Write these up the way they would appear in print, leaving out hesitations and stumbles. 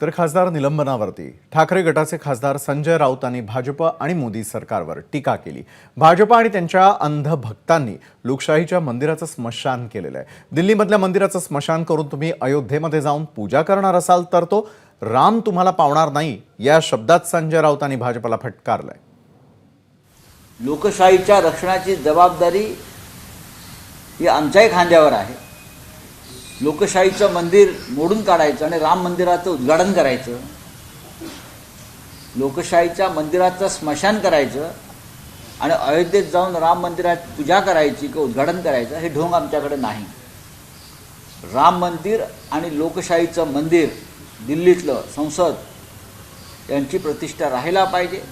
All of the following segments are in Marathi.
तर खासदार निलंबनावरती ठाकरे गटाचे खासदार संजय राऊतांनी भाजप आणि मोदी सरकारवर टीका केली। भाजप आणि त्यांच्या अंधभक्तांनी लोकशाहीच्या मंदिराचं स्मशान केलेलं आहे। दिल्लीमधल्या मंदिराचं स्मशान करून तुम्ही अयोध्येमध्ये जाऊन पूजा करणार असाल तर तो राम तुम्हाला पावणार नाही, या शब्दात संजय राऊतांनी भाजपला फटकारलंय। लोकशाहीच्या रक्षणाची जबाबदारी ही आमच्याही खांद्यावर आहे। लोकशाहीचं मंदिर मोडून काढायचं आणि राम मंदिराचं उद्घाटन करायचं, लोकशाहीच्या मंदिराचं स्मशान करायचं आणि अयोध्येत जाऊन राम मंदिरात पूजा करायची किंवा उद्घाटन करायचं, हे ढोंग आमच्याकडे नाही। राम मंदिर आणि लोकशाहीचं मंदिर, दिल्लीतलं संसद यांची प्रतिष्ठा राहायला पाहिजे।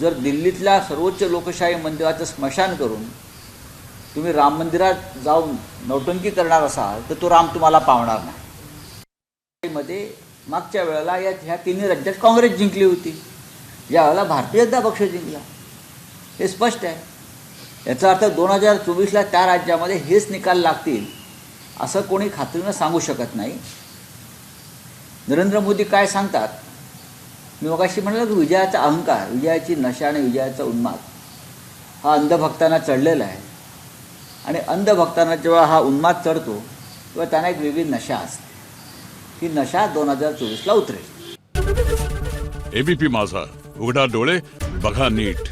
जर दिल्लीतल्या सर्वोच्च लोकशाही मंदिराचं स्मशान करून तुम्ही राम मंदिरात जाऊन नौटंकी करणार असाल तर तो राम तुम्हाला पावणार नाही। मध्ये मागच्या वेळेला ह्या तिन्ही राज्यात काँग्रेस जिंकली होती, यावेळेला भारतीय जनता पक्ष जिंकला, हे स्पष्ट आहे। याचा अर्थ 2024ला त्या राज्यामध्ये हेच निकाल लागतील असं कोणी खात्रीनं सांगू शकत नाही। नरेंद्र मोदी काय सांगतात, मी मगाशी म्हणालो की विजयाचा अहंकार, विजयाची नशा आणि विजयाचा उन्माद हा अंधभक्तांना चढलेला आहे आणि अंधभक्तांना जेव्हा हा उन्माद चढतो तेव्हा त्यांना एक वेगळी नशा असते। ही नशा 2024ला उतरेल। एबीपी माझा, उघडा डोळे बघा नीट।